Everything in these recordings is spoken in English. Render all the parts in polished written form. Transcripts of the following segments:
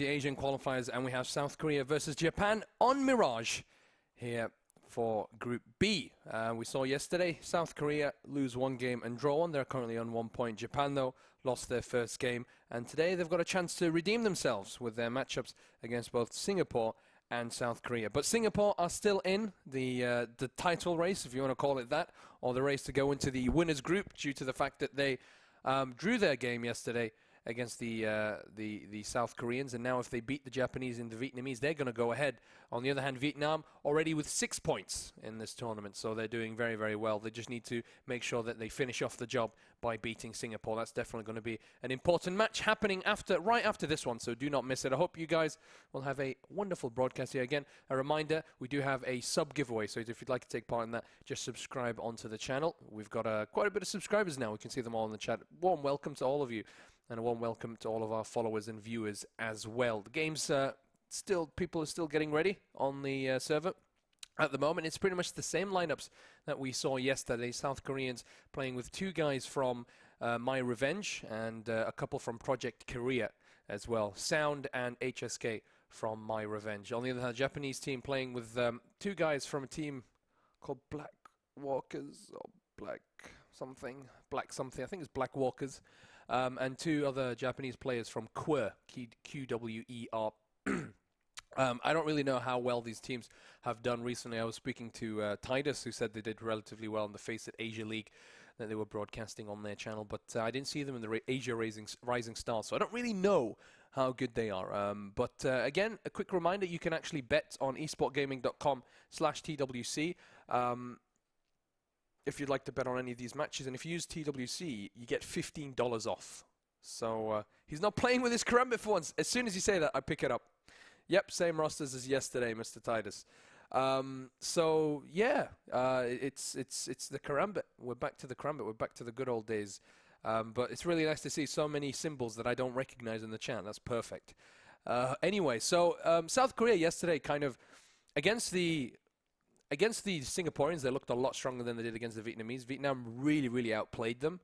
the Asian qualifiers, and we have South Korea versus Japan on Mirage here for Group B. We saw yesterday South Korea lose one game and draw one. They're currently on 1 point. Japan, though, lost their first game, and today they've got a chance to redeem themselves with their matchups against both Singapore and South Korea. But Singapore are still in the title race, if you want to call it that, or the race to go into the winners group, due to the fact that they drew their game yesterday against the South Koreans, and now if they beat the Japanese and the Vietnamese, they're going to go ahead. On the other hand, Vietnam already with 6 points in this tournament, so they're doing very, very well. They just need to make sure that they finish off the job by beating Singapore. That's definitely going to be an important match happening right after this one, so do not miss it. I hope you guys will have a wonderful broadcast here. Again, a reminder, we do have a sub giveaway, so if you'd like to take part in that, just subscribe onto the channel. We've got quite a bit of subscribers now. We can see them all in the chat. Warm welcome to all of you, and a warm welcome to all of our followers and viewers as well. The game's people are still getting ready on the server. At the moment, it's pretty much the same lineups that we saw yesterday. South Koreans playing with 2 guys from My Revenge and a couple from Project Korea as well. Sound and HSK from My Revenge. On the other hand, Japanese team playing with 2 guys from a team called Black Walkers or Black something. I think it's Black Walkers. And 2 other Japanese players from Quer, QWER. I don't really know how well these teams have done recently. I was speaking to Titus, who said they did relatively well in the Face It Asia League that they were broadcasting on their channel, but I didn't see them in the Asia Rising Stars, so I don't really know how good they are. But again, a quick reminder, you can actually bet on esportgaming.com/TWC. If you'd like to bet on any of these matches, and if you use TWC, you get $15 off. So he's not playing with his karambit for once. As soon as you say that, I pick it up. Yep, same rosters as yesterday, Mr. Titus. So yeah, it's the karambit. We're back to the karambit. We're back to the good old days. But it's really nice to see so many symbols that I don't recognize in the chat. That's perfect. Anyway, so South Korea yesterday kind of against the Singaporeans, they looked a lot stronger than they did against the Vietnamese. Vietnam really, really outplayed them.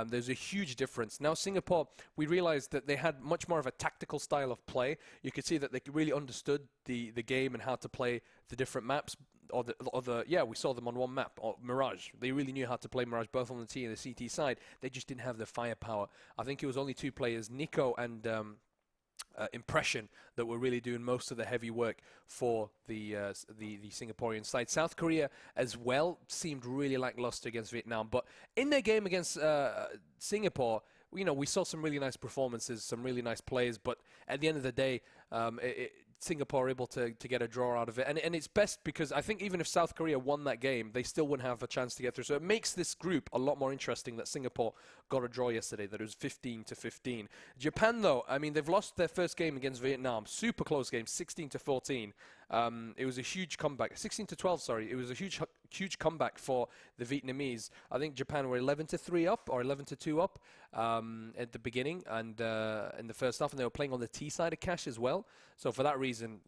There's a huge difference. Now, Singapore, we realized that they had much more of a tactical style of play. You could see that they really understood the game and how to play the different maps. We saw them on one map, or Mirage. They really knew how to play Mirage, both on the T and the CT side. They just didn't have the firepower. I think it was only 2 players, Nico and Impression, that were really doing most of the heavy work for the Singaporean side. South Korea as well seemed really lackluster against Vietnam, but in their game against Singapore, we saw some really nice performances, some really nice plays, but at the end of the day, Singapore able to get a draw out of it. And it's best because I think even if South Korea won that game, they still wouldn't have a chance to get through. So it makes this group a lot more interesting that Singapore got a draw yesterday, that it was 15-15. Japan, though, I mean, they've lost their first game against Vietnam. Super close game, 16-14. It was a huge comeback. 16-12, sorry. It was a huge comeback for the Vietnamese. I think Japan were 11-3 up or 11-2 up at the beginning and in the first half, and they were playing on the T side of cash as well. So for that reason,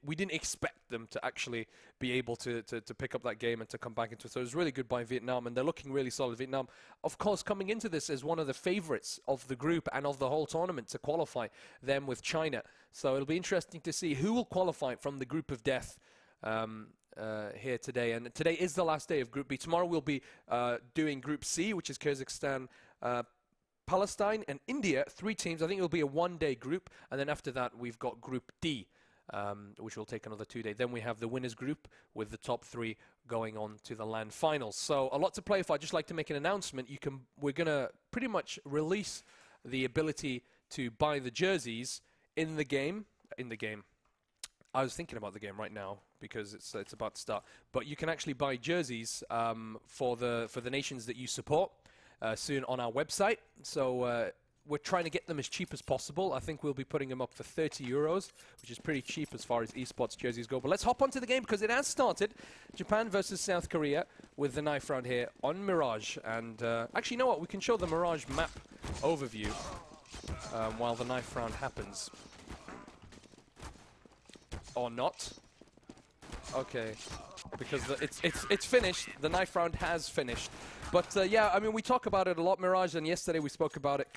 we didn't expect them to actually be able to pick up that game and to come back into it. So it was really good by Vietnam, and they're looking really solid. Vietnam, of course, coming into this as one of the favorites of the group and of the whole tournament to qualify them with China. So it'll be interesting to see who will qualify from the group of death here today. And today is the last day of Group B. Tomorrow we'll be doing Group C, which is Kyrgyzstan, Palestine, and India. 3 teams. I think it'll be a 1-day group. And then after that, we've got Group D, which will take another 2 days. Then we have the winners group with the top 3 going on to the LAN finals. So a lot to play for. I'd just like to make an announcement. We're going to pretty much release the ability to buy the jerseys in the game. I was thinking about the game right now because it's about to start. But you can actually buy jerseys for the nations that you support soon on our website. So we're trying to get them as cheap as possible. I think we'll be putting them up for €30, which is pretty cheap as far as esports jerseys go. But let's hop onto the game because it has started. Japan versus South Korea with the knife round here on Mirage. And actually, you know what? We can show the Mirage map overview while the knife round happens. Or not. Okay. Because it's finished. The knife round has finished. But yeah, I mean, we talk about it a lot, Mirage, and yesterday we spoke about it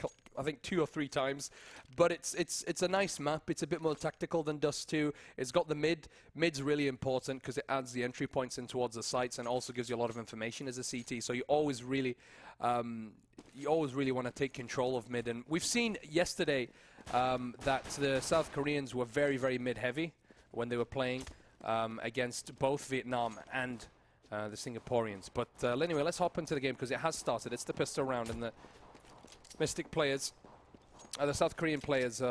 I think 2 or 3 times. But it's a nice map. It's a bit more tactical than Dust 2. It's got the mid. Mid's really important because it adds the entry points in towards the sites and also gives you a lot of information as a CT. So you always really want to take control of mid. And we've seen yesterday that the South Koreans were very, very mid-heavy when they were playing against both Vietnam and the Singaporeans. But anyway, let's hop into the game because it has started. It's the pistol round, and the Mystic players, the South Korean players,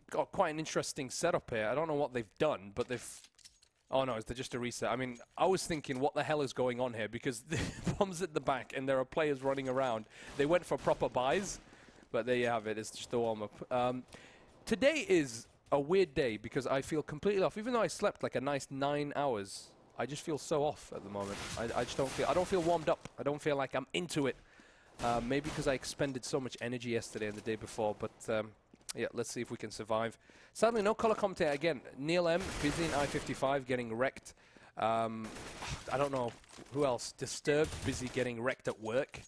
got quite an interesting setup here. I don't know what they've done, but they've... Oh no, it's just a reset. I mean, I was thinking, what the hell is going on here? Because the bomb's at the back and there are players running around. They went for proper buys, but there you have it. It's just a warm-up. Today is a weird day because I feel completely off. Even though I slept like a nice 9 hours, I just feel so off at the moment. I just don't feel... I don't feel warmed up. I don't feel like I'm into it. Maybe because I expended so much energy yesterday and the day before, but... yeah, let's see if we can survive. Sadly, no color commentator again. Neil M, busy in I-55, getting wrecked. I don't know who else. Disturbed, busy getting wrecked at work.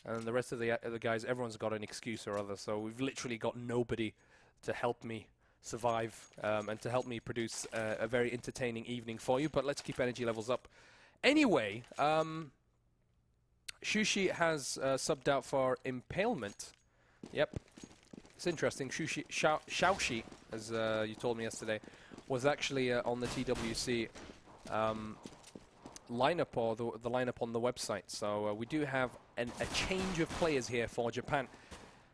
And the rest of the guys, everyone's got an excuse or other. So we've literally got nobody to help me survive and to help me produce a very entertaining evening for you. But let's keep energy levels up. Anyway, Shushi has subbed out for Impalement. Yep. It's interesting. Shaoxi, as you told me yesterday, was actually on the TWC lineup, or the lineup on the website. So we do have a change of players here for Japan.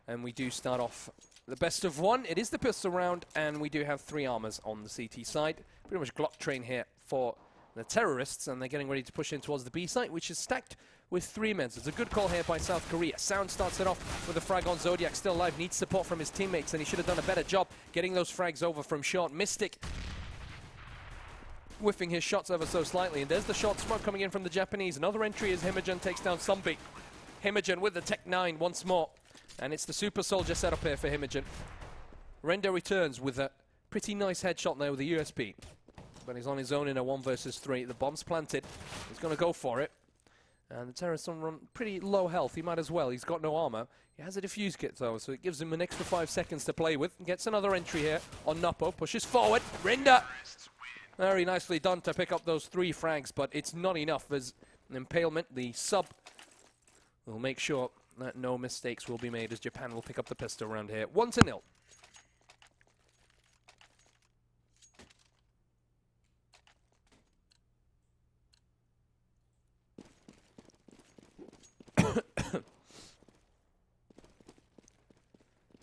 And we do start off the best of 1. It is the pistol round, and we do have 3 armors on the CT side. Pretty much Glock train here for the terrorists, and they're getting ready to push in towards the B site, which is stacked with 3 men. So it's a good call here by South Korea. Sound starts it off with a frag on Zodiac, still alive, needs support from his teammates, and he should have done a better job getting those frags over from short. Mystic whiffing his shots ever so slightly, and there's the short smoke coming in from the Japanese. Another entry as Himogen takes down Zombie. Himogen with the Tech 9 once more, and it's the Super Soldier setup here for Himogen. Render returns with a pretty nice headshot there with the USP, but he's on his own in a 1 versus 3. The bomb's planted. He's going to go for it. And the terrorist on pretty low health. He might as well. He's got no armor. He has a defuse kit though, so it gives him an extra 5 seconds to play with. Gets another entry here on Nuppo. Pushes forward. Render! Very nicely done to pick up those 3 frags, but it's not enough. There's an Impalement. The sub will make sure that no mistakes will be made as Japan will pick up the pistol round here. 1-0.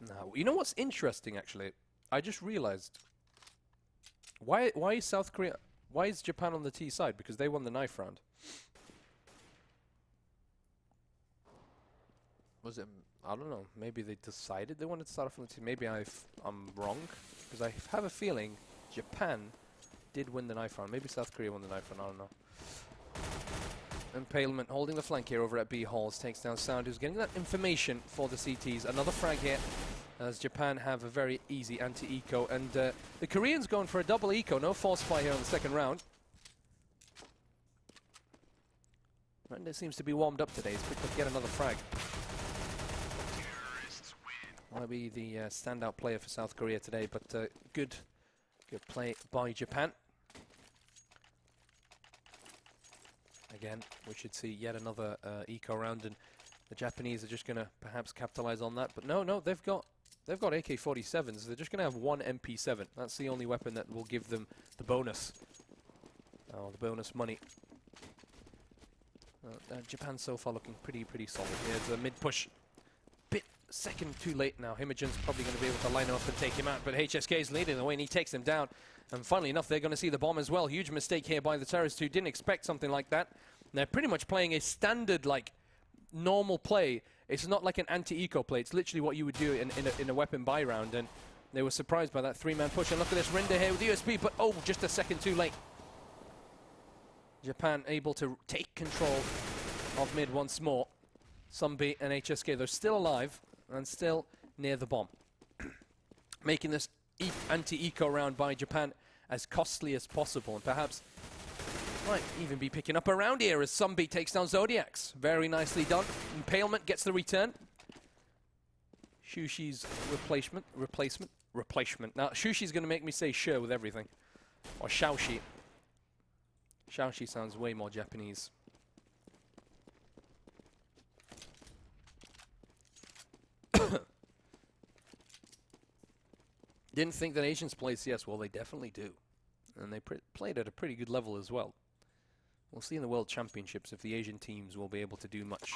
Now, you know what's interesting, actually? I just realized. Why is South Korea... Why is Japan on the T side? Because they won the knife round. Was it... I don't know. Maybe they decided they wanted to start off on the T. Maybe I'm wrong. Because I have a feeling Japan did win the knife round. Maybe South Korea won the knife round. I don't know. Impalement holding the flank here over at B Halls. Takes down Sound, who's getting that information for the CTs. Another frag here, as Japan have a very easy anti-eco. And the Koreans going for a double eco. No force fire here on the second round. Render seems to be warmed up today. He's picked up yet another frag. Might be the standout player for South Korea today, but good play by Japan. Again, we should see yet another eco round, and the Japanese are just going to perhaps capitalize on that. But no, they've got AK-47s. They're just going to have 1 MP7. That's the only weapon that will give them the bonus. Oh, the bonus money. Japan so far looking pretty solid. Here's a mid push. Bit second too late now. Himogen's probably going to be able to line up and take him out, but HSK is leading the way and he takes him down. And funnily enough, they're going to see the bomb as well. Huge mistake here by the terrorists who didn't expect something like that. And they're pretty much playing a standard, like, normal play. It's not like an anti-eco play. It's literally what you would do in a weapon buy round. And they were surprised by that 3-man push. And look at this Render here with USB, but oh, just a second too late. Japan able to take control of mid once more. Zombie and HSK, they're still alive and still near the bomb. Making this anti-eco round by Japan as costly as possible, and perhaps might even be picking up around here as Zombie takes down Zodiacs. Very nicely done. Impalement gets the return. Shushi's replacement. Now, Shushi's going to make me say sure with everything. Or Shaoshi. Shaoshi sounds way more Japanese. Didn't think that Asians play CS. Well, they definitely do. And they played at a pretty good level as well. We'll see in the World Championships if the Asian teams will be able to do much.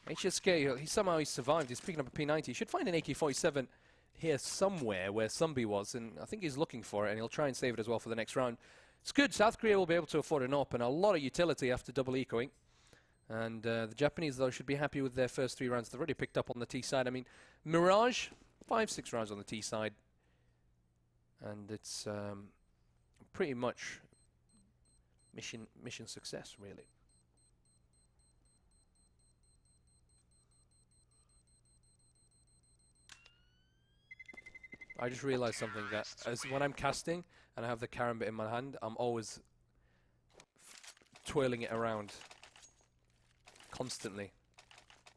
HSK, he survived. He's picking up a P90. He should find an AK-47 here somewhere where Sumbi was, and I think he's looking for it, and he'll try and save it as well for the next round. It's good. South Korea will be able to afford an AWP and a lot of utility after double ecoing. And the Japanese, though, should be happy with their first 3 rounds. They've already picked up on the T side. I mean, Mirage, 5-6 rounds on the T side. And it's pretty much mission success, really. I just realized something, that when I'm casting and I have the karambit in my hand, I'm always twirling it around constantly,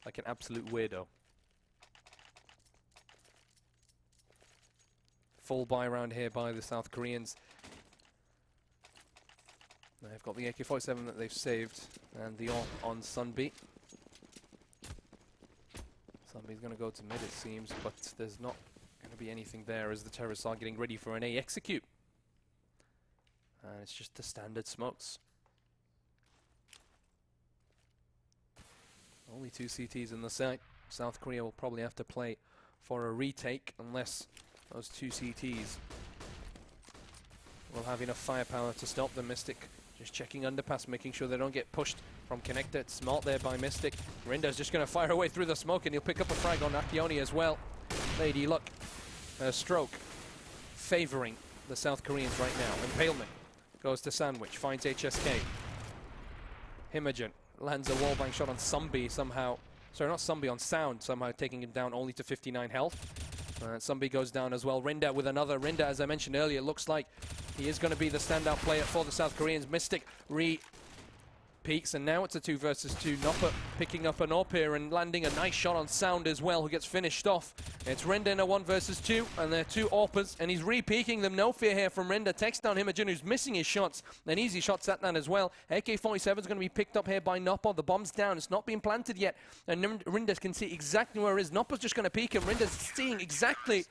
like an absolute weirdo. Full buy round here by the South Koreans. They've got the AK-47 that they've saved, and the AWP on Sunbi. Sunbi's going to go to mid, it seems, but there's not going to be anything there as the terrorists are getting ready for an A execute. And it's just the standard smokes. Only 2 CTs in the site. South Korea will probably have to play for a retake unless those 2 CTs will have enough firepower to stop the Mystic. Just checking underpass, making sure they don't get pushed from connector. It's smart there by Mystic. Rinda's just going to fire away through the smoke, and he'll pick up a frag on Akioni as well. Lady Luck, stroke favoring the South Koreans right now. Impalement goes to Sandwich, finds HSK. Himogen lands a wallbang shot on Sumbi somehow. Sorry, not Sumbi, on Sound, somehow taking him down only to 59 health. Sumbi goes down as well. Rinda with another. Rinda, as I mentioned earlier, looks like he is going to be the standout player for the South Koreans. Mystic re-peaks, and now it's a 2 versus 2. Nopper picking up an AWP here and landing a nice shot on Sound as well, who gets finished off. It's Rinda in a 1 versus 2, and they're 2 AWPers, and he's re-peaking them. No fear here from Rinda. Takes down Himogen, who's missing his shots. An easy shot at that as well. AK-47 is going to be picked up here by Nopper. The bomb's down. It's not being planted yet, and Rinda can see exactly where it is. Nopper's just going to peek him. Rinda's seeing exactly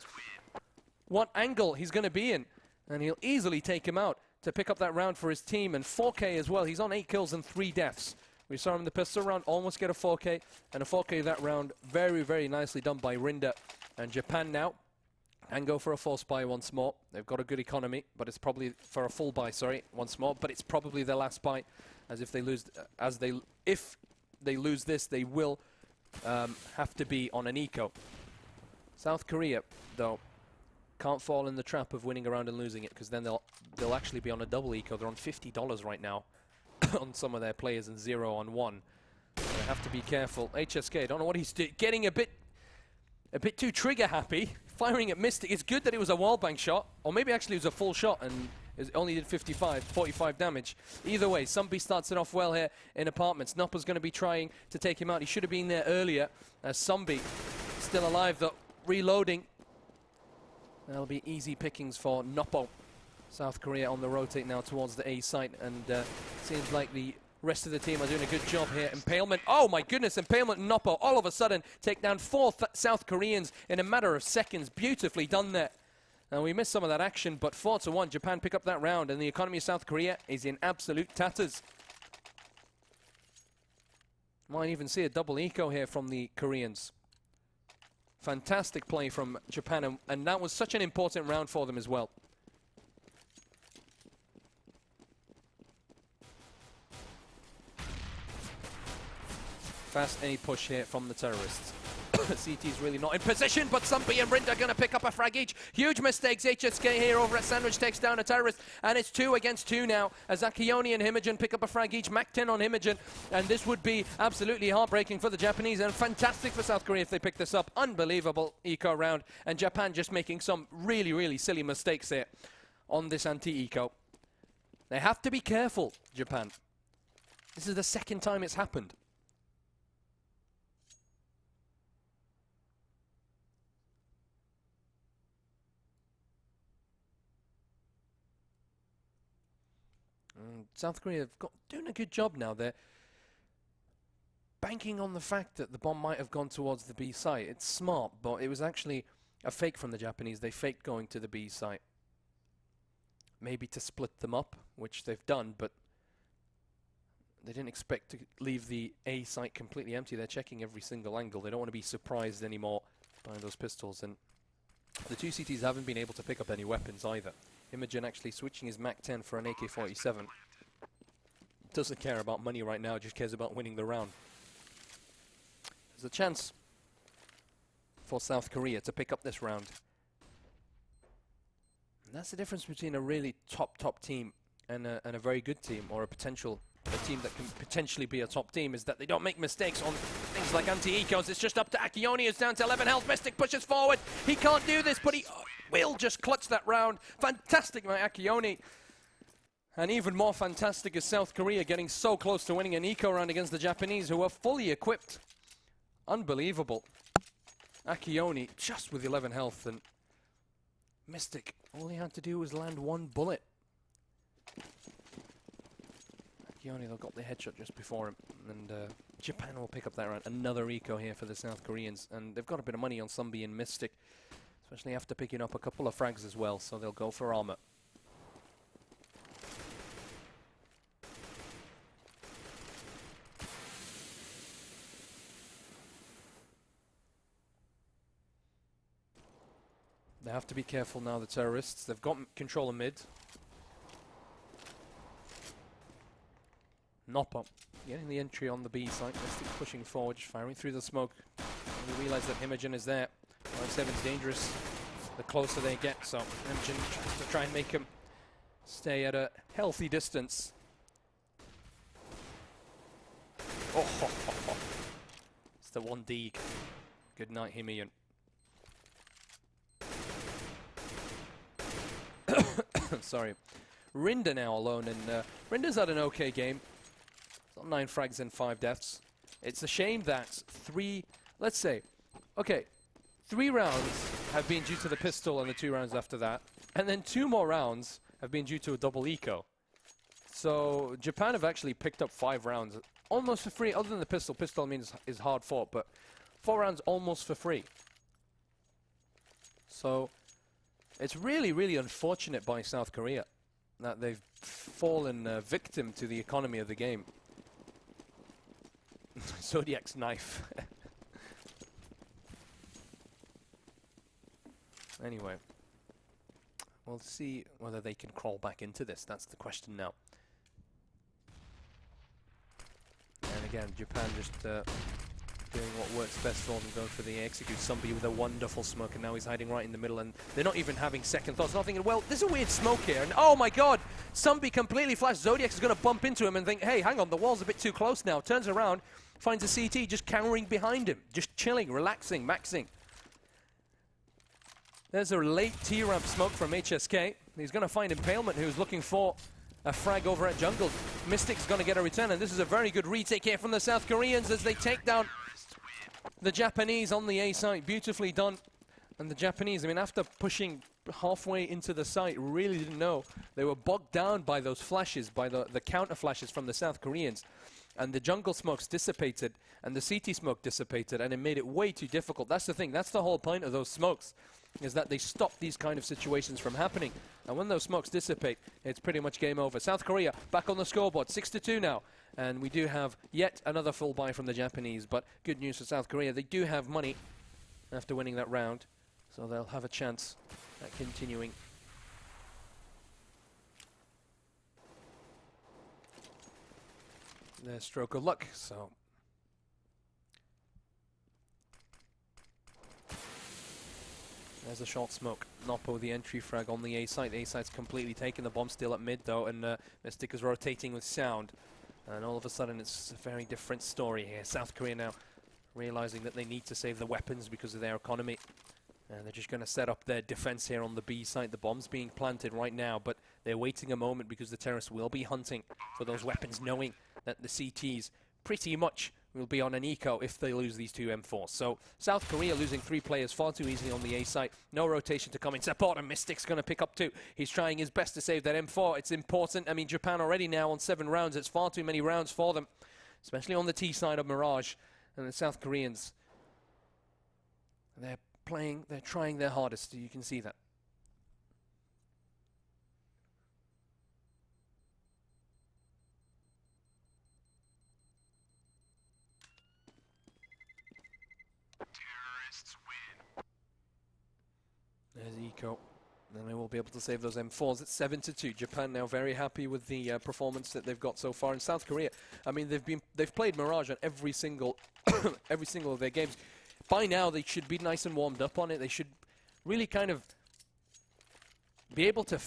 what angle he's going to be in, and he'll easily take him out to pick up that round for his team. And 4K as well. He's on 8 kills and 3 deaths. We saw him in the pistol round almost get a 4K, and a 4K that round. Very, very nicely done by Rinda. And Japan now can go for a force buy once more. They've got a good economy, but it's probably for a full buy, sorry, once more. But it's probably their last buy, as if they lose, if they lose this, they will have to be on an eco. South Korea, though, can't fall in the trap of winning a round and losing it, because then they'll actually be on a double eco. They're on $50 right now on some of their players and 0 on 1. So they have to be careful. HSK, I don't know what he's doing. Getting a bit too trigger happy, firing at Mystic. It's good that it was a wallbang shot, or maybe actually it was a full shot and it only did 45 damage. Either way, Sumbi starts it off well here in Apartments. Nopper's going to be trying to take him out. He should have been there earlier. Sumbi still alive though, reloading. That'll be easy pickings for Noppo. South Korea on the rotate now towards the A site, and seems like the rest of the team are doing a good job here. Impalement, oh my goodness, Impalement and Noppo all of a sudden take down 4 South Koreans in a matter of seconds. Beautifully done there. Now we missed some of that action, but 4-1, Japan pick up that round, and the economy of South Korea is in absolute tatters. Might even see a double eco here from the Koreans. Fantastic play from Japan, and that was such an important round for them as well. Fast A push here from the terrorists. CT's really not in position, but Sumbi and Rinda are going to pick up a frag each. Huge mistakes. HSK here over at Sandwich takes down a terrorist, and it's 2 against 2 now as Akioni and Himogen pick up a frag each. Mac 10 on Himogen, and this would be absolutely heartbreaking for the Japanese and fantastic for South Korea if they pick this up. Unbelievable eco round, and Japan just making some really, really silly mistakes here on this anti-eco. They have to be careful, Japan. This is the second time it's happened. South Korea have doing a good job now. They're banking on the fact that the bomb might have gone towards the B site. It's smart, but it was actually a fake from the Japanese. They faked going to the B site. Maybe to split them up, which they've done, but they didn't expect to leave the A site completely empty. They're checking every single angle. They don't want to be surprised anymore by those pistols. And the two CTs haven't been able to pick up any weapons either. Imogen actually switching his MAC-10 for an AK-47. Doesn't care about money right now, just cares about winning the round. There's a chance for South Korea to pick up this round. And that's the difference between a really top team and a very good team, or a team that can potentially be a top team, is that they don't make mistakes on things like anti-ecos. It's just up to Akione, who's down to 11 health. Mystic pushes forward. He can't do this, but he will just clutch that round. Fantastic by Akione. And even more fantastic is South Korea getting so close to winning an eco round against the Japanese, who are fully equipped. Unbelievable. Akione just with 11 health, and Mystic, all he had to do was land one bullet. Akione, though, got the headshot just before him, and Japan will pick up that round. Another eco here for the South Koreans, and they've got a bit of money on Sumbi and Mystic, especially after picking up a couple of frags as well, so they'll go for armor. They have to be careful now, the terrorists. They've got control of mid. Noppa getting the entry on the B site. Mystic pushing forward, just firing through the smoke. And we realize that Imogen is there. 5-7's dangerous the closer they get, so Imogen tries to try and make him stay at a healthy distance. Oh, ho, ho, ho. It's the 1D. Good night, Himian. Sorry. Rinda now alone, and Rinda's had an okay game. He's got 9 frags and 5 deaths. It's a shame that 3 rounds have been due to the pistol and the 2 rounds after that, and then 2 more rounds have been due to a double eco. So Japan have actually picked up 5 rounds almost for free, other than the pistol. Pistol means is hard fought, but 4 rounds almost for free. So it's really, really unfortunate by South Korea that they've fallen victim to the economy of the game. Zodiac's knife. Anyway, we'll see whether they can crawl back into this. That's the question now. And again, Japan just doing what works best for them, going for the execute. Somebody with a wonderful smoke, and now he's hiding right in the middle, and they're not even having second thoughts. Not thinking, well, there's a weird smoke here, and oh my god, Somebody completely flashed. Zodiac is going to bump into him and think, hey, hang on, the wall's a bit too close now. Turns around, finds a CT just cowering behind him, just chilling, relaxing, maxing. There's a late T-ramp smoke from HSK. He's going to find Impalement, who's looking for a frag over at jungle. Mystic's going to get a return, and this is a very good retake here from the South Koreans as they take down the Japanese on the A site. Beautifully done. And the Japanese, I mean, after pushing halfway into the site, really didn't know. They were bogged down by those flashes, by the counter flashes from the South Koreans. And the jungle smokes dissipated, and the CT smoke dissipated, and it made it way too difficult. That's the thing. That's the whole point of those smokes, is that they stop these kind of situations from happening. And when those smokes dissipate, it's pretty much game over. South Korea back on the scoreboard, 6-2 now. And we do have yet another full buy from the Japanese. But good news for South Korea. They do have money after winning that round, so they'll have a chance at continuing. Their stroke of luck, so... There's a short smoke. Noppo, the entry frag on the A site. The A site's completely taken. The bomb still at mid, though, and Mystic is rotating with sound. And all of a sudden, it's a very different story here. South Korea now realizing that they need to save the weapons because of their economy. And they're just going to set up their defense here on the B site. The bomb's being planted right now, but they're waiting a moment because the terrorists will be hunting for those weapons, knowing that the CTs pretty much will be on an eco if they lose these two M4s. So South Korea losing 3 players far too easily on the A site. No rotation to come in support, and Mystic's going to pick up 2. He's trying his best to save that M4. It's important. I mean, Japan already now on 7 rounds. It's far too many rounds for them, especially on the T side of Mirage. And the South Koreans, they're trying their hardest. You can see that. There's Eco. Then they will be able to save those M4s. It's 7-2. Japan now very happy with the performance that they've got so far. In South Korea, I mean, they've played Mirage on every single every single of their games. By now, they should be nice and warmed up on it. They should really kind of be able to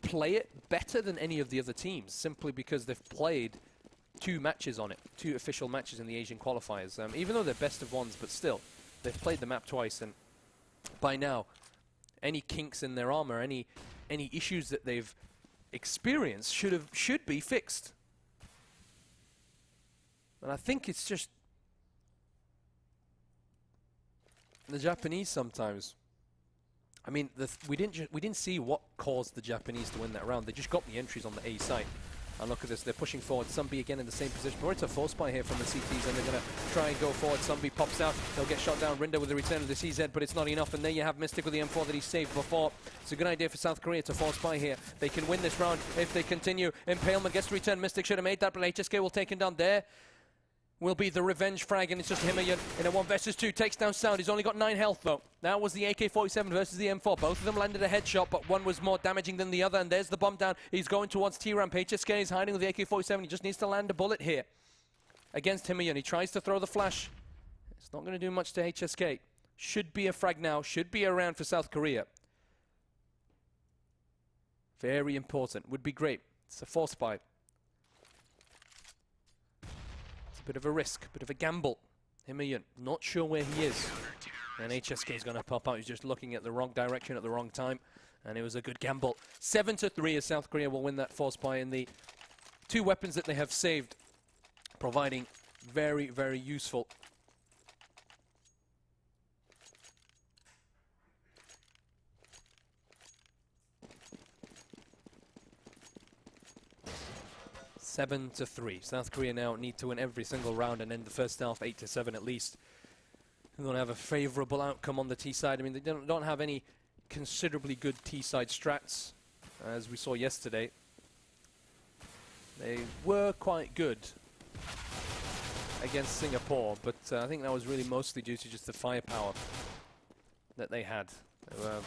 play it better than any of the other teams, simply because they've played 2 matches on it, 2 official matches in the Asian qualifiers. Even though they're best of ones, but still, they've played the map twice, and by now, any kinks in their armor, any issues that they've experienced should be fixed. And I think it's just the Japanese sometimes. I mean, we didn't see what caused the Japanese to win that round. They just got the entries on the A site. And look at this, they're pushing forward. Sunbi again in the same position. But it's a force buy here from the CTs, and they're going to try and go forward. Sunbi pops out. They'll get shot down. Rinda with the return of the CZ, but it's not enough. And there you have Mystic with the M4 that he saved before. It's a good idea for South Korea to force buy here. They can win this round if they continue. Impalement gets to return. Mystic should have made that, but HSK will take him down there. Will be the revenge frag, and it's just him in a 1 versus 2. Takes down Sound. He's only got 9 health, though. That was the AK-47 versus the M4. Both of them landed a headshot, but one was more damaging than the other, and there's the bomb down. He's going towards T-Ramp. HSK is hiding with the AK-47. He just needs to land a bullet here against Himayun. He tries to throw the flash. It's not going to do much to HSK. Should be a frag now. Should be a round for South Korea. Very important. Would be great. It's a force buy. Bit of a risk, bit of a gamble. Himayun, not sure where he is. And HSK is going to pop out. He's just looking at the wrong direction at the wrong time. And it was a good gamble. 7-3 as South Korea will win that force buy. And the 2 weapons that they have saved, providing very, very useful. 7-3. South Korea now need to win every single round and end the first half 8-7 at least. They don't have a favourable outcome on the T side. I mean, they don't have any considerably good T side strats, as we saw yesterday. They were quite good against Singapore, but I think that was really mostly due to just the firepower that they had. They were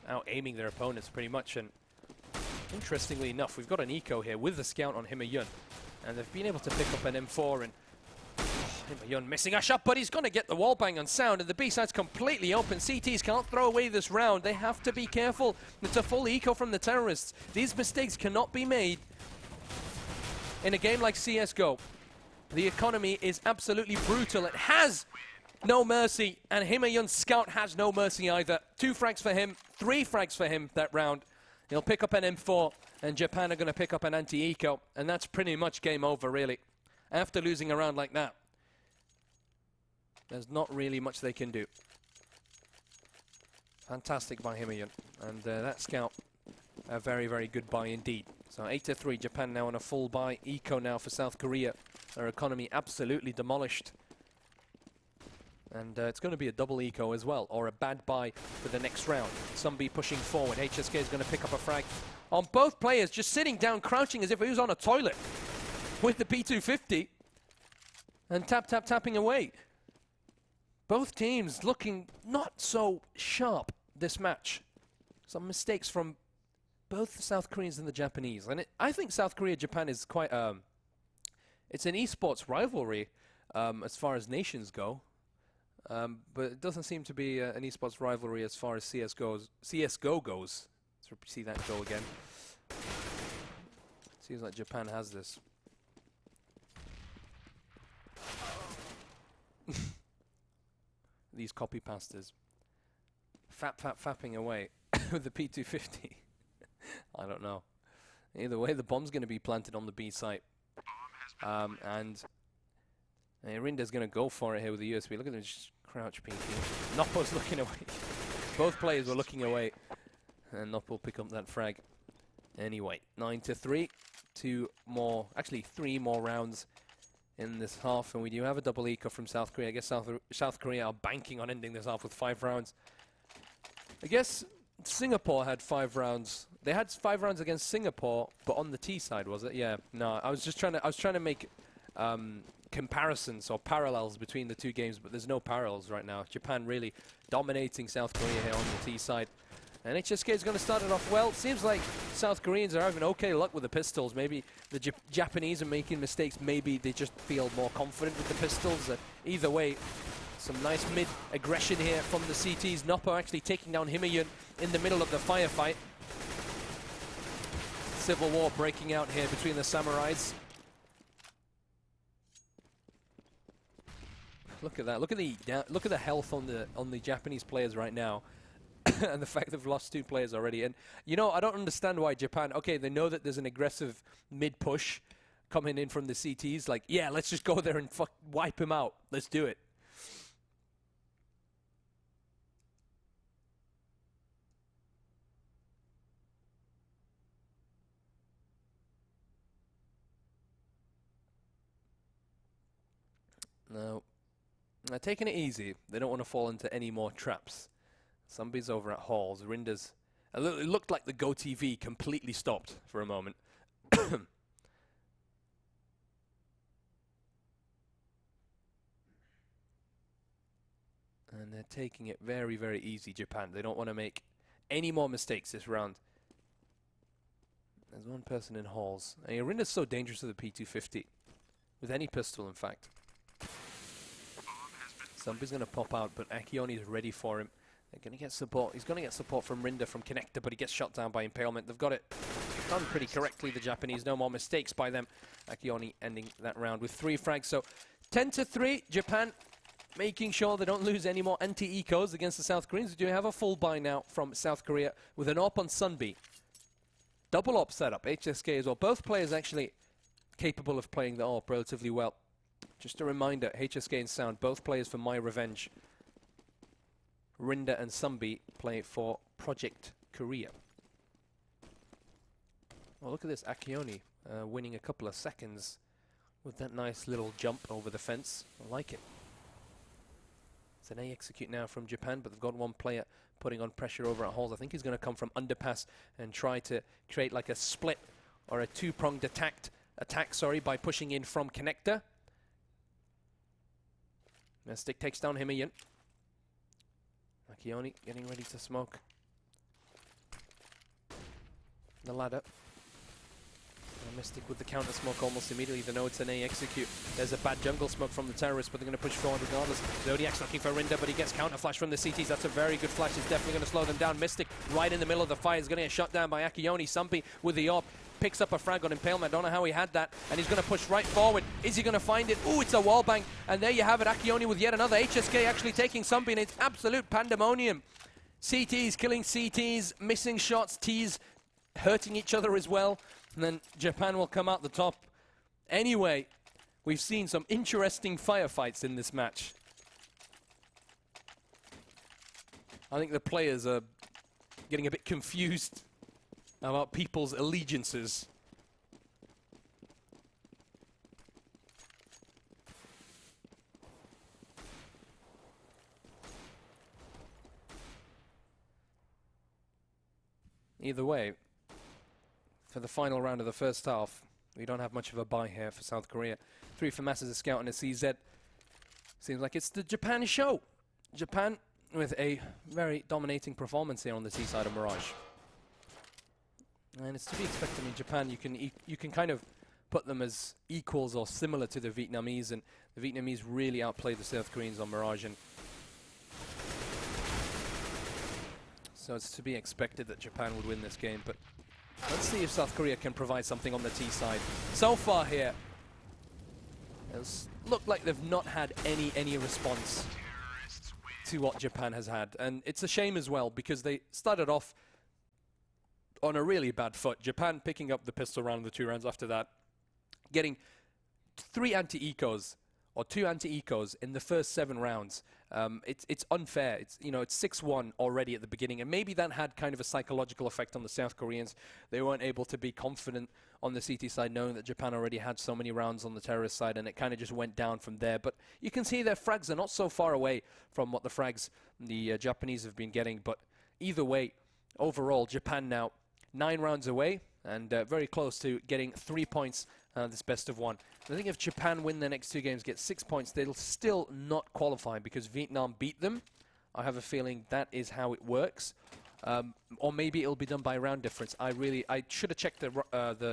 out-aiming their opponents pretty much, and interestingly enough, we've got an eco here with the scout on Himayun, and they've been able to pick up an M4, and Himayun missing a shot, but he's going to get the wall bang on Sound, and the B side's completely open. CTs can't throw away this round. They have to be careful. It's a full eco from the terrorists. These mistakes cannot be made in a game like CSGO. The economy is absolutely brutal. It has no mercy, and Himayun's scout has no mercy either. 2 frags for him, 3 frags for him that round. He'll pick up an M4, and Japan are going to pick up an anti-eco, and that's pretty much game over, really. After losing a round like that, there's not really much they can do. Fantastic by Himayun, and that scout, a very, very good buy indeed. So 8-3, Japan now on a full buy. Eco now for South Korea. Their economy absolutely demolished. And it's going to be a double eco as well, or a bad buy for the next round. Sunbi pushing forward. HSK is going to pick up a frag on both players, just sitting down, crouching as if he was on a toilet with the P250. And tapping away. Both teams looking not so sharp this match. Some mistakes from both the South Koreans and the Japanese. And I think South Korea-Japan is quite... it's an esports rivalry as far as nations go. But it doesn't seem to be an esports rivalry as far as CSGO goes. Let's see that go again. Seems like Japan has this. These copy pastors. Fapping away with the P250. I don't know. Either way, the bomb's going to be planted on the B site. And And Rinda's going to go for it here with the USB. Look at them just crouch pinky. Noppo's looking away. Both players were looking away. And Noppo will pick up that frag. Anyway, 9-3. Actually 3 more rounds in this half. And we do have a double eco from South Korea. I guess South Korea are banking on ending this half with 5 rounds. I guess Singapore had 5 rounds. They had 5 rounds against Singapore, but on the T side, was it? Yeah. No, I was trying to make comparisons or parallels between the two games, but there's no parallels right now. Japan really dominating South Korea here on the T side. And HSK is going to start it off well. Seems like South Koreans are having okay luck with the pistols. Maybe the Japanese are making mistakes. Maybe they just feel more confident with the pistols. Either way, some nice mid-aggression here from the CTs. Noppo actually taking down Himayun in the middle of the firefight. Civil war breaking out here between the samurais. Look at that. Look at the health on the Japanese players right now. And the fact they've lost 2 players already. And, you know, I don't understand why Japan... Okay, they know that there's an aggressive mid-push coming in from the CTs. Like, yeah, let's just go there and wipe him out. Let's do it. No. They're taking it easy. They don't want to fall into any more traps. Somebody's over at Halls. Rinda's... It looked like the Go TV completely stopped for a moment. And they're taking it very, very easy, Japan. They don't want to make any more mistakes this round. There's one person in Halls. And Rinda's so dangerous with the P250. With any pistol, in fact. Somebody's going to pop out, but Akione is ready for him. They're going to get support. He's going to get support from Rinda from Connector, but he gets shot down by Impalement. They've got it done pretty correctly, the Japanese. No more mistakes by them. Akione ending that round with 3 frags. So 10-3, Japan making sure they don't lose any more anti-ecos against the South Koreans. We do have a full buy now from South Korea with an AWP on Sunbi. Double AWP setup, HSK as well. Both players actually capable of playing the AWP relatively well. Just a reminder, HSK and Sound, both players for My Revenge. Rinda and Sunbi play for Project Korea. Well, look at this, Akione winning a couple of seconds with that nice little jump over the fence. I like it. It's an A execute now from Japan, but they've got one player putting on pressure over at Halls. I think he's going to come from underpass and try to create like a split or a 2-pronged attack, by pushing in from Connector. Mystic takes down Himayan. Akione getting ready to smoke the ladder. Mystic with the counter smoke almost immediately. They know it's an A execute. There's a bad jungle smoke from the terrorists, but they're going to push forward regardless. Zodiac's looking for Rinda, but he gets counter flash from the CTs. That's a very good flash. It's definitely going to slow them down. Mystic right in the middle of the fight is going to get shot down by Akione. Sunbi with the AWP picks up a frag on Impalement. I don't know how he had that, and he's going to push right forward. Is he going to find it? Ooh, it's a wallbang, and there you have it. Akione with yet another. HSK actually taking Sunbi, and it's absolute pandemonium. CTs killing CTs, missing shots, Ts hurting each other as well. And then Japan will come out the top. Anyway, we've seen some interesting firefights in this match. I think the players are getting a bit confused about people's allegiances. Either way, for the final round of the first half, we don't have much of a buy here for South Korea. 3 for Mass as a scout and a CZ. Seems like it's the Japan show. Japan with a very dominating performance here on the T-side of Mirage. And it's to be expected in Japan. You can kind of put them as equals or similar to the Vietnamese, and the Vietnamese really outplayed the South Koreans on Mirage. And so it's to be expected that Japan would win this game, but let's see if South Korea can provide something on the T side. So far here, it's looked like they've not had any response to what Japan has had. And it's a shame as well, because they started off on a really bad foot. Japan picking up the pistol round in the 2 rounds after that, getting 3 anti-ecos or 2 anti-ecos in the first 7 rounds. It's unfair. It's 6-1 already at the beginning, and maybe that had kind of a psychological effect on the South Koreans. They weren't able to be confident on the CT side, knowing that Japan already had so many rounds on the terrorist side, and it kind of just went down from there. But you can see their frags are not so far away from what the frags the Japanese have been getting. But either way, overall, Japan now 9 rounds away, and very close to getting 3 points this best of 1. I think if Japan win their next 2 games, get 6 points, they'll still not qualify because Vietnam beat them. I have a feeling that is how it works. Or maybe it'll be done by round difference. I should have checked the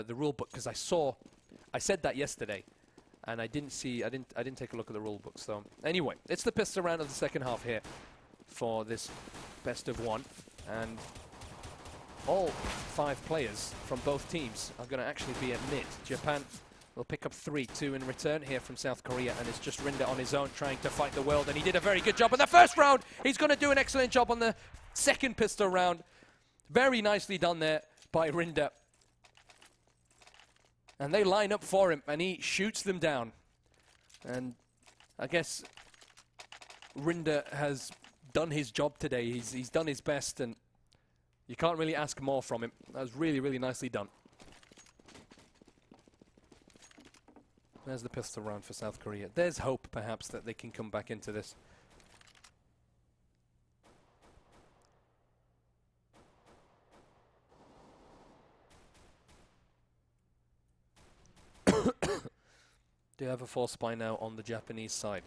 rule book, because I said that yesterday, and I didn't take a look at the rule book. So anyway, it's the pistol round of the second half here for this best of 1, and all 5 players from both teams are going to actually be at mid. Japan will pick up 3-2 in return here from South Korea, and it's just Rinda on his own trying to fight the world, and he did a very good job in the first round. He's going to do an excellent job on the second pistol round. Very nicely done there by Rinda. And they line up for him, and he shoots them down. And I guess Rinda has done his job today. He's done his best, and you can't really ask more from him. That was really, really nicely done. There's the pistol round for South Korea. There's hope, perhaps, that they can come back into this. They have a force spy now on the Japanese side.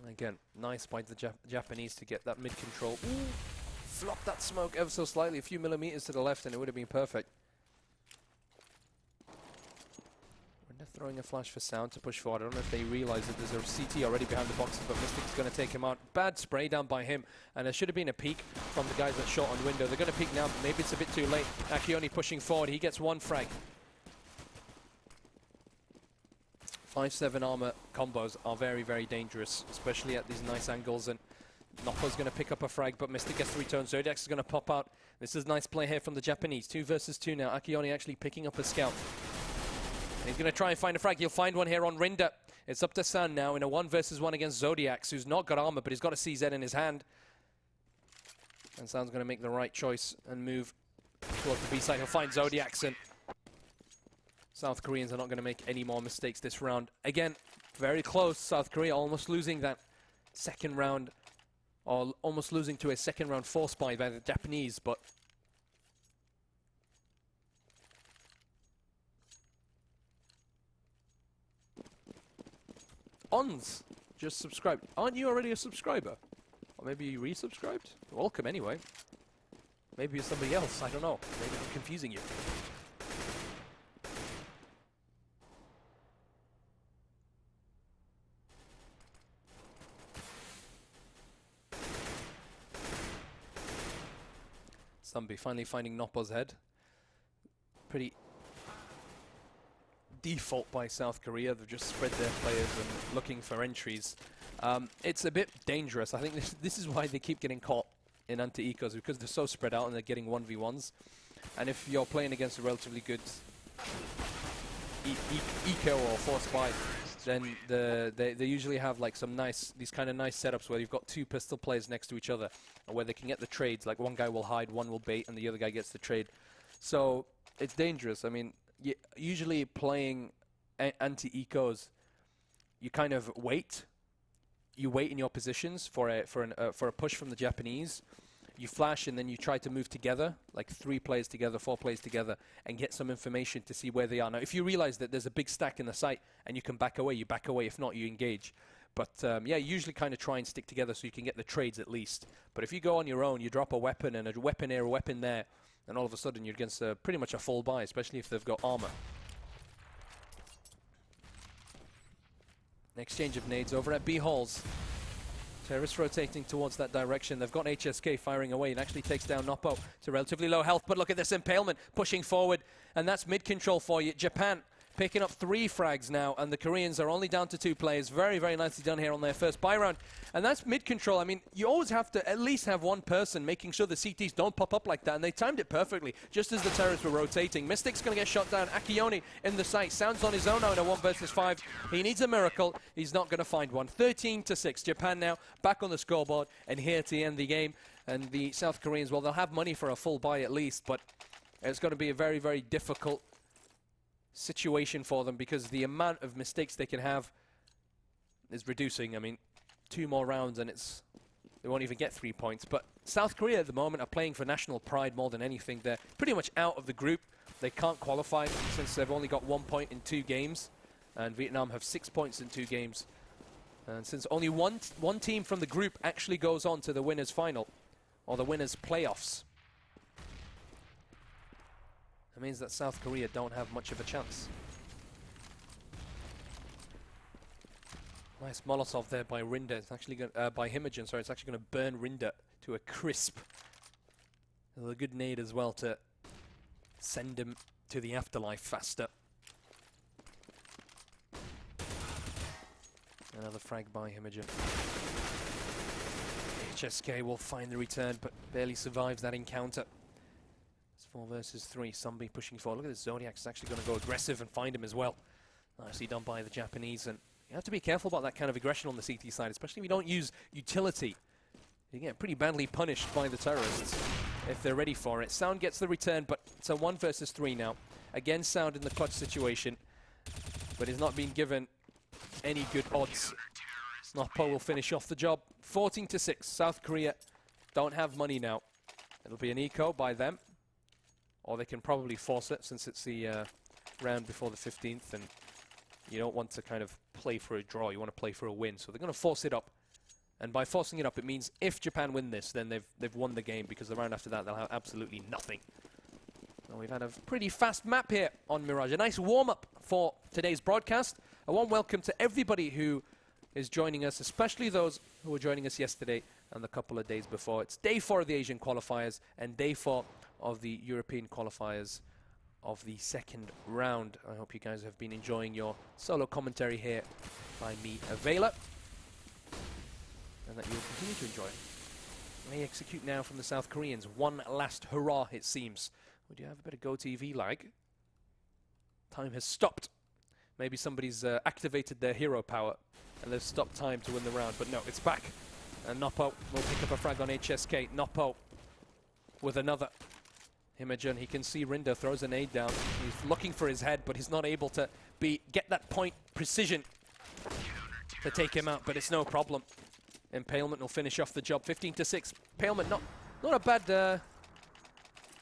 Again, nice by the Japanese to get that mid-control. Flop that smoke ever so slightly, a few millimeters to the left, and it would have been perfect. They're throwing a flash for sound to push forward. I don't know if they realize that there's a CT already behind the boxes, but Mystic's going to take him out. Bad spray down by him, and there should have been a peek from the guys that shot on window. They're going to peek now, but maybe it's a bit too late. Akioni pushing forward. He gets 1 frag. 5-7 armor combos are very, very dangerous, especially at these nice angles, and Noppo's going to pick up a frag, but Mystic gets the return. Zodiac is going to pop out. This is nice play here from the Japanese. 2 versus 2 now. Akioni actually picking up a scout. He's going to try and find a frag. He'll find one here on Rinda. It's up to San now in a 1 versus 1 against Zodiac, who's not got armor, but he's got a CZ in his hand. And San's going to make the right choice and move towards the B side. He'll find Zodiacs, and South Koreans are not going to make any more mistakes this round. Again, very close. South Korea almost losing that second round, or almost losing to a second round force spy by the Japanese, but Ons just subscribed. Aren't you already a subscriber? Or maybe you resubscribed? Welcome anyway. Maybe you're somebody else. I don't know. Maybe I'm confusing you. Stumby finally finding Noppo's head. Pretty default by South Korea. They've just spread their players and looking for entries. It's a bit dangerous. I think this is why they keep getting caught in anti-ecos, because they're so spread out and they're getting 1v1s. And if you're playing against a relatively good eco or force spy, then they usually have like these kind of nice setups where you've got 2 pistol players next to each other, where they can get the trades. Like one guy will hide, one will bait, and the other guy gets the trade. So it's dangerous. I mean, usually playing anti-ecos, you kind of wait. You wait in your positions for a push from the Japanese. You flash and then you try to move together, like 3 players together, 4 players together, and get some information to see where they are. Now, if you realize that there's a big stack in the site and you can back away, you back away. If not, you engage. But yeah, usually kind of try and stick together so you can get the trades at least. But if you go on your own, you drop a weapon and a weapon here, a weapon there, and all of a sudden you're against pretty much a full buy, especially if they've got armor. An exchange of nades over at B halls. Terrorists rotating towards that direction. They've got HSK firing away. It actually takes down Noppo to relatively low health. But look at this impalement pushing forward. And that's mid-control for you. Japan picking up 3 frags now, and the Koreans are only down to 2 players. Very, very nicely done here on their first buy round. And that's mid-control. I mean, you always have to at least have one person making sure the CTs don't pop up like that, and they timed it perfectly, just as the terrorists were rotating. Mystic's going to get shot down. Akione in the site. Sounds on his own now in a 1 versus 5. He needs a miracle. He's not going to find one. 13-6. Japan now back on the scoreboard, and here to end the game. And the South Koreans, well, they'll have money for a full buy at least, but it's going to be a very, very difficult situation for them because the amount of mistakes they can have is reducing. I mean, 2 more rounds and they won't even get 3 points. But South Korea at the moment are playing for national pride more than anything. They're pretty much out of the group. They can't qualify since they've only got 1 point in 2 games. And Vietnam have 6 points in 2 games. And since only one team from the group actually goes on to the winners' final, or the winners' playoffs, that means that South Korea don't have much of a chance. Nice Molotov there by Rinda. It's actually going by Himogen. Sorry, it's actually going to burn Rinda to a crisp. A good nade as well to send him to the afterlife faster. Another frag by Himogen. HSK will find the return, but barely survives that encounter. 4 versus 3, Sumbi pushing forward. Look at this, Zodiac is actually going to go aggressive and find him as well. Nicely done by the Japanese, and you have to be careful about that kind of aggression on the CT side, especially if you don't use utility. You get pretty badly punished by the terrorists if they're ready for it. Sound gets the return, but it's a 1 versus 3 now. Again, Sound in the clutch situation, but he's not been given any good odds. Noppo will finish off the job. 14-6, South Korea don't have money now. It'll be an eco by them. Or they can probably force it since it's the round before the 15th, and you don't want to kind of play for a draw, you want to play for a win. So they're going to force it up. And by forcing it up, it means if Japan win this, then they've won the game, because the round after that, they'll have absolutely nothing. Well, we've had a pretty fast map here on Mirage. A nice warm-up for today's broadcast. A warm welcome to everybody who is joining us, especially those who were joining us yesterday and the couple of days before. It's day 4 of the Asian qualifiers and day 4 of the European qualifiers of the 2nd round. I hope you guys have been enjoying your solo commentary here by me, Avela, and that you'll continue to enjoy. They execute now from the South Koreans. One last hurrah, it seems. Would you have a bit of GoTV lag? Time has stopped. Maybe somebody's activated their hero power and they've stopped time to win the round, but no, it's back. And Noppo will pick up a frag on HSK. Noppo with another. Himogen, he can see Rinda throws a nade down. He's looking for his head, but he's not able to get that point precision to take him out, but it's no problem. Impalement will finish off the job. 15-6. Impalement, not a bad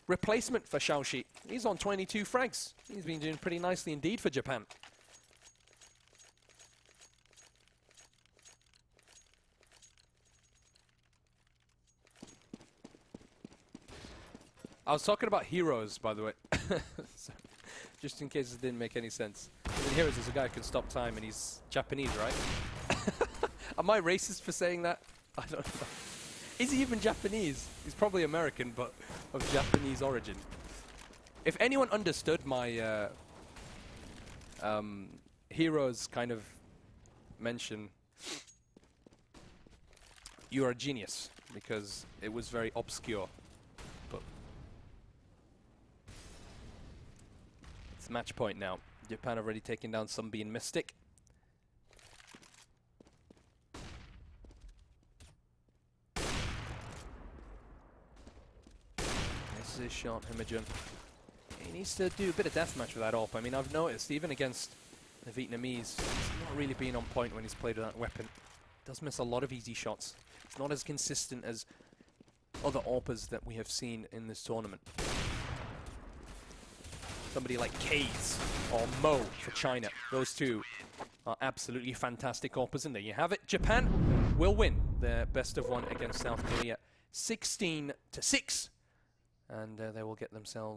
replacement for Shaoxi. He's on 22 frags. He's been doing pretty nicely indeed for Japan. I was talking about heroes, by the way. So, just in case it didn't make any sense. In heroes, there's a guy who can stop time, and he's Japanese, right? Am I racist for saying that? I don't know. Is he even Japanese? He's probably American, but of Japanese origin. If anyone understood my heroes kind of mention, you are a genius, because it was very obscure. But it's match point now. Japan already taken down Sumbi and Mystic. This is his shot, Himogen. He needs to do a bit of deathmatch with that AWP. I mean, I've noticed, even against the Vietnamese, he's not really been on point when he's played with that weapon. Does miss a lot of easy shots. It's not as consistent as other AWPers that we have seen in this tournament. Somebody like Kaze or Mo for China. Those two are absolutely fantastic AWPers, and there you have it. Japan will win their best of 1 against South Korea, 16-6, and they will get themselves